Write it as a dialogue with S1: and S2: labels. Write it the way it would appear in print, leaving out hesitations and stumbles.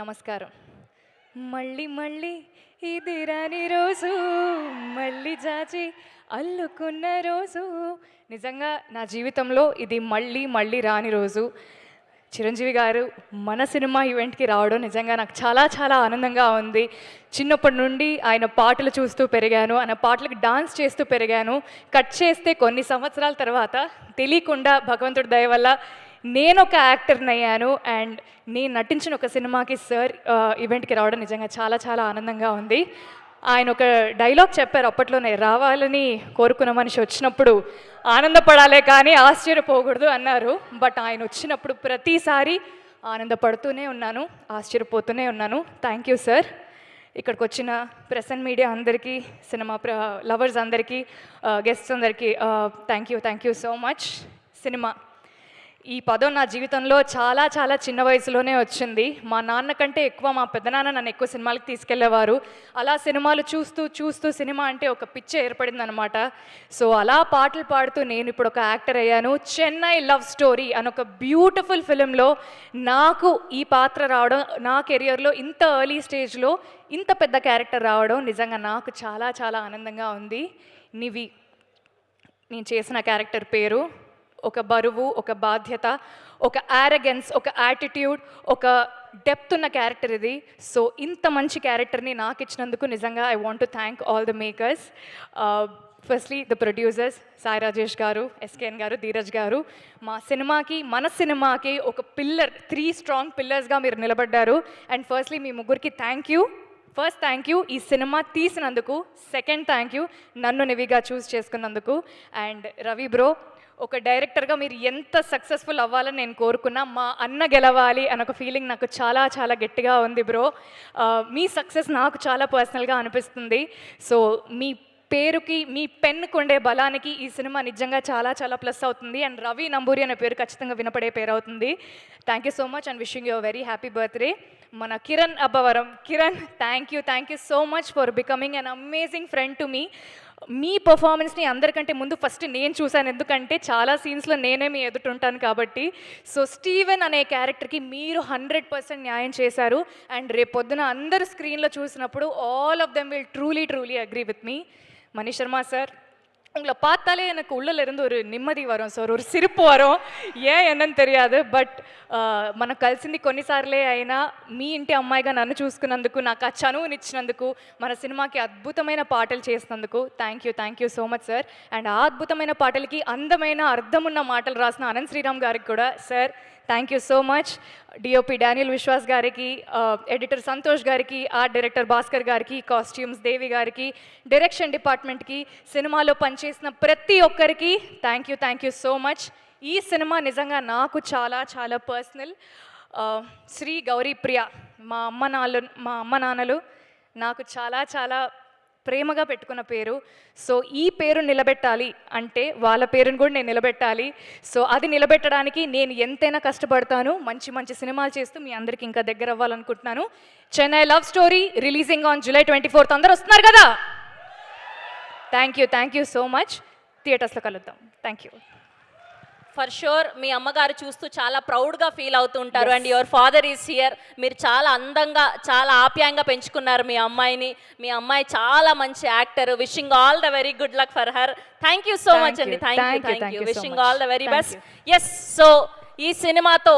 S1: నమస్కారం. మళ్ళీ మళ్ళీ ఇది రాని రోజు, మళ్ళీ జాచి అల్లుకున్న రోజు. నిజంగా నా జీవితంలో ఇది మళ్ళీ మళ్ళీ రాని రోజు. చిరంజీవి గారు మన సినిమా ఈవెంట్కి రావడం నిజంగా నాకు చాలా చాలా ఆనందంగా ఉంది. చిన్నప్పటి నుండి ఆయన పాటలు చూస్తూ పెరిగాను, ఆయన పాటలకు డాన్స్ చేస్తూ పెరిగాను. కట్ చేస్తే కొన్ని సంవత్సరాల తర్వాత తెలియకుండా భగవంతుడి దయ వల్ల నేను ఒక యాక్టర్ని అయ్యాను. అండ్ నేను నటించిన ఒక సినిమాకి సార్ ఈవెంట్కి రావడం నిజంగా చాలా చాలా ఆనందంగా ఉంది. ఆయన ఒక డైలాగ్ చెప్పారు అప్పట్లోనే, రావాలని కోరుకున్న మనిషి వచ్చినప్పుడు ఆనందపడాలే కానీ ఆశ్చర్యపోకూడదు అన్నారు. బట్ ఆయన వచ్చినప్పుడు ప్రతిసారి ఆనందపడుతూనే ఉన్నాను, ఆశ్చర్యపోతూనే ఉన్నాను. Thank you sir. ఇక్కడికి వచ్చిన ప్రెస్ అండ్ మీడియా అందరికీ, సినిమా లవర్స్ అందరికీ, గెస్ట్స్ అందరికీ thank you so much. Cinema ఈ పదం నా జీవితంలో చాలా చాలా చిన్న వయసులోనే వచ్చింది. మా నాన్న కంటే ఎక్కువ మా పెద్దనాన్న నన్ను ఎక్కువ సినిమాలకు తీసుకెళ్లేవారు. అలా సినిమాలు చూస్తూ చూస్తూ సినిమా అంటే ఒక పిచ్చి ఏర్పడింది అనమాట. సో అలా పాటలు పాడుతూ నేను ఇప్పుడు ఒక యాక్టర్ అయ్యాను. చెన్నై లవ్ స్టోరీ అని ఒక బ్యూటిఫుల్ ఫిలింలో నాకు ఈ పాత్ర రావడం, నా కెరియర్లో ఇంత ఎర్లీ స్టేజ్లో ఇంత పెద్ద క్యారెక్టర్ రావడం నిజంగా నాకు చాలా చాలా ఆనందంగా ఉంది. నివి నేను చేసిన క్యారెక్టర్ పేరు. ఒక బరువు, ఒక బాధ్యత, ఒక యారగెన్స్, ఒక యాటిట్యూడ్, ఒక డెప్త్ ఉన్న క్యారెక్టర్ ఇది. సో ఇంత మంచి క్యారెక్టర్ని నాకు ఇచ్చినందుకు నిజంగా I want to thank all the makers. Firstly the producers Sai Rajesh గారు, ఎస్కేఎన్ గారు, ధీరజ్ గారు. మన సినిమాకి ఒక పిల్లర్, 3 స్ట్రాంగ్ పిల్లర్స్గా మీరు నిలబడ్డారు. అండ్ ఫస్ట్లీ మీ ముగ్గురికి thank you. First thank you ఈ సినిమా తీసినందుకు. సెకండ్ థ్యాంక్ యూ నన్ను నివిగా చూస్ చేసుకున్నందుకు. అండ్ రవి బ్రో, ఒక డైరెక్టర్గా మీరు ఎంత సక్సెస్ఫుల్ అవ్వాలని నేను కోరుకున్నా, మా అన్న గెలవాలి అని ఒక ఫీలింగ్ నాకు చాలా చాలా గట్టిగా ఉంది బ్రో. మీ సక్సెస్ నాకు చాలా పర్సనల్గా అనిపిస్తుంది. సో మీ పేరుకి, మీ పెన్నుకు ఉండే బలానికి ఈ సినిమా నిజంగా చాలా చాలా ప్లస్ అవుతుంది. అండ్ రవి నంబూరి అనే పేరు ఖచ్చితంగా వినపడే పేరు అవుతుంది. Thank you so much and wishing you very happy birthday. మన Kiran Abbavaram, Kiran thank you so much for becoming an amazing friend to me. మీ పర్ఫార్మెన్స్ని అందరికంటే ముందు ఫస్ట్ నేను చూశాను, ఎందుకంటే చాలా సీన్స్లో నేనే మీ ఎదుటుంటాను కాబట్టి. సో స్టీవెన్ అనే క్యారెక్టర్కి మీరు 100% న్యాయం చేశారు. అండ్ రేపు పొద్దున అందరు స్క్రీన్లో చూసినప్పుడు all of them will truly agree with me. Mani Sharma sir, உங்களை பார்த்தாலே எனக்கு உள்ளல இருந்து ஒரு நிம்மதி வரும் சார், ஒரு சிரிப்பு வரும். ஏன் என்னன்னு தெரியாது. బట్ మనం కలిసింది కొన్నిసార్లే అయినా మీ ఇంటి అమ్మాయిగా నన్ను చూసుకున్నందుకు, నాకు ఆ చనువునిచ్చినందుకు, మన సినిమాకి అద్భుతమైన పాటలు చేసినందుకు thank you so much sir. And ఆ అద్భుతమైన పాటలకి అందమైన అర్థమున్న మాటలు రాసిన అనంత్ శ్రీరామ్ గారికి కూడా sir thank you so much. DOP Daniel Vishwas గారికి, ఎడిటర్ సంతోష్ గారికి, ఆర్ట్ డైరెక్టర్ భాస్కర్ గారికి, కాస్ట్యూమ్స్ దేవి గారికి, డైరెక్షన్ డిపార్ట్మెంట్కి, సినిమాలో పనిచేసిన ప్రతి ఒక్కరికి థ్యాంక్ యూ సో మచ్. ఈ సినిమా నిజంగా నాకు చాలా చాలా పర్సనల్. శ్రీ గౌరీ ప్రియ, మా అమ్మ నాన్నలు నాకు చాలా చాలా ప్రేమగా పెట్టుకున్న పేరు. సో ఈ పేరు నిలబెట్టాలి అంటే వాళ్ళ పేరుని కూడా నేను నిలబెట్టాలి. సో అది నిలబెట్టడానికి నేను ఎంతైనా కష్టపడతాను. మంచి మంచి సినిమాలు చేస్తూ మీ అందరికి ఇంకా దగ్గర అవ్వాలనుకుంటున్నాను. Chennai love story releasing on July 24th. అందరూ వస్తున్నారు కదా? Thank you so much. థియేటర్స్లో కలుద్దాం. Thank you.
S2: ఫర్ షూర్ మీ అమ్మగారు చూస్తూ చాలా ప్రౌడ్గా ఫీల్ అవుతూ ఉంటారు. And your father is here. మీరు చాలా అందంగా, చాలా ఆప్యాయంగా పెంచుకున్నారు మీ అమ్మాయిని. మీ అమ్మాయి చాలా మంచి actor. Wishing all the very good luck for her. Thank you so much అండి. Thank you. Wishing all the very best. Yes, so ఈ సినిమాతో